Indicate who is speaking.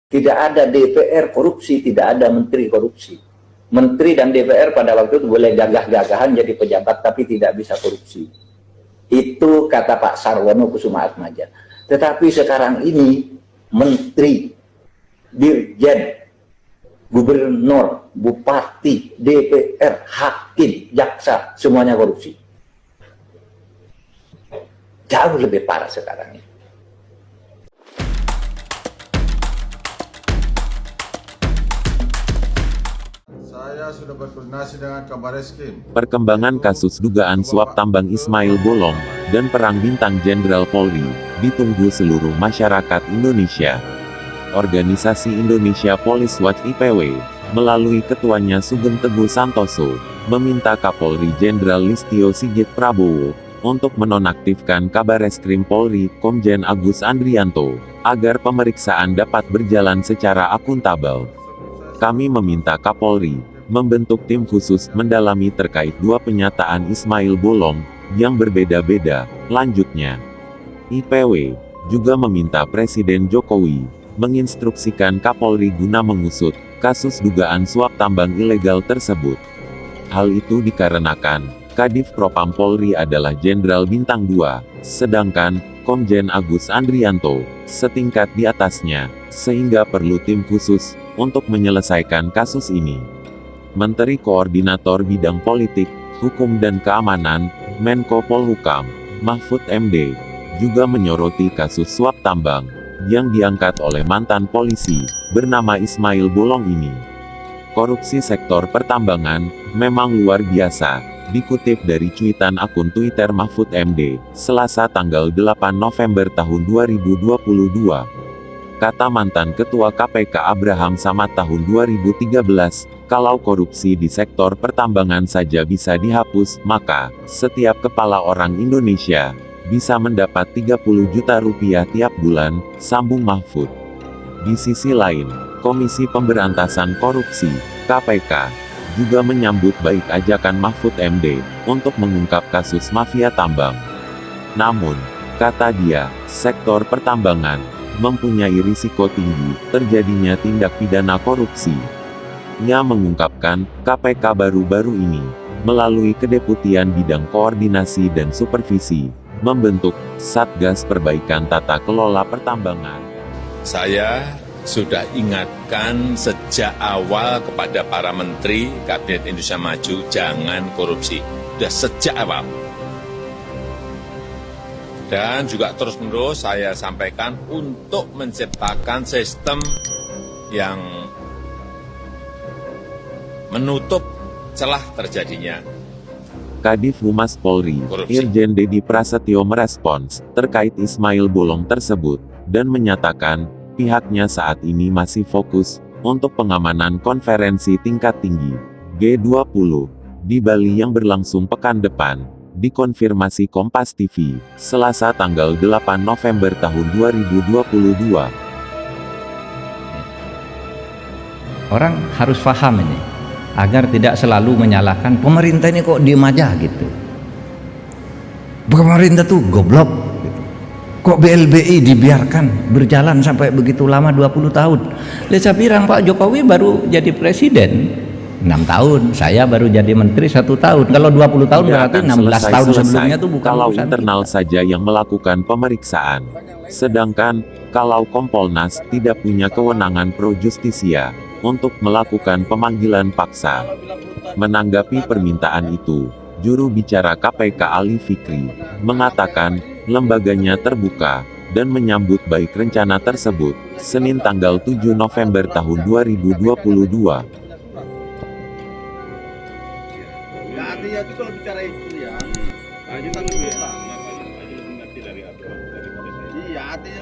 Speaker 1: Tidak ada DPR korupsi, tidak ada menteri korupsi. Menteri dan DPR pada waktu itu boleh gagah-gagahan jadi pejabat tapi tidak bisa korupsi. Itu kata Pak Sarwono Kusuma Atmaja. Tetapi sekarang ini menteri, dirjen, gubernur, bupati, DPR, hakim, jaksa, semuanya korupsi. Jauh lebih parah sekarang ini.
Speaker 2: Saya sudah berkoordinasi dengan Kabareskrim.
Speaker 3: Perkembangan kasus dugaan suap tambang Ismail Bolong dan perang bintang Jenderal Polri ditunggu seluruh masyarakat Indonesia. Organisasi Indonesia Police Watch IPW melalui ketuanya Sugeng Teguh Santoso meminta Kapolri Jenderal Listio Sigit Prabowo untuk menonaktifkan Kabareskrim Polri Komjen Agus Andrianto agar pemeriksaan dapat berjalan secara akuntabel. Kami meminta Kapolri membentuk tim khusus mendalami terkait dua penyataan Ismail Bolong yang berbeda-beda. Lanjutnya, IPW juga meminta Presiden Jokowi menginstruksikan Kapolri guna mengusut kasus dugaan suap tambang ilegal tersebut. Hal itu dikarenakan Kadif Propam Polri adalah Jenderal Bintang 2, sedangkan Komjen Agus Andrianto setingkat di atasnya, sehingga perlu tim khusus untuk menyelesaikan kasus ini. Menteri Koordinator Bidang Politik, Hukum dan Keamanan, Menko Polhukam, Mahfud MD, juga menyoroti kasus suap tambang yang diangkat oleh mantan polisi bernama Ismail Bolong ini. Korupsi sektor pertambangan memang luar biasa, dikutip dari cuitan akun Twitter Mahfud MD, Selasa tanggal 8 November tahun 2022. Kata mantan Ketua KPK Abraham Samad tahun 2013, kalau korupsi di sektor pertambangan saja bisa dihapus, maka setiap kepala orang Indonesia bisa mendapat 30 juta rupiah tiap bulan, sambung Mahfud. Di sisi lain, Komisi Pemberantasan Korupsi, KPK, juga menyambut baik ajakan Mahfud MD untuk mengungkap kasus mafia tambang. Namun, kata dia, sektor pertambangan mempunyai risiko tinggi terjadinya tindak pidana korupsi. Ia mengungkapkan, KPK baru-baru ini, melalui Kedeputian Bidang Koordinasi dan Supervisi, membentuk Satgas Perbaikan Tata Kelola Pertambangan.
Speaker 4: Saya sudah ingatkan sejak awal kepada para menteri Kabinet Indonesia Maju, jangan korupsi. Sudah sejak awal. Dan juga terus-menerus saya sampaikan untuk menciptakan sistem yang menutup celah terjadinya
Speaker 3: Kadif Humas Polri,
Speaker 4: korupsi.
Speaker 3: Irjen Dedi Prasetyo merespons terkait Ismail Bolong tersebut, dan menyatakan, pihaknya saat ini masih fokus untuk pengamanan konferensi tingkat tinggi G20 di Bali yang berlangsung pekan depan. Dikonfirmasi Kompas TV, Selasa tanggal 8 November tahun 2022.
Speaker 5: Orang harus paham ini, agar tidak selalu menyalahkan pemerintah ini kok diem aja gitu. Pemerintah tuh goblok gitu. Kok BLBI dibiarkan berjalan sampai begitu lama 20 tahun. Lihat saya bilang Pak Jokowi baru jadi presiden 6 tahun, saya baru jadi menteri 1 tahun. Kalau 20 tahun berarti 16 tahun sebelumnya tuh bukan
Speaker 3: kalau
Speaker 5: urusan
Speaker 3: internal
Speaker 5: kita.
Speaker 3: saja yang melakukan pemeriksaan. Sedangkan, kalau Kompolnas tidak punya kewenangan pro justisia untuk melakukan pemanggilan paksa. Menanggapi permintaan itu, juru bicara KPK Ali Fikri mengatakan, lembaganya terbuka dan menyambut baik rencana tersebut, Senin tanggal 7 November tahun 2022.
Speaker 6: Ya artinya itu kalau bicara itu ya, kita tunggu lah.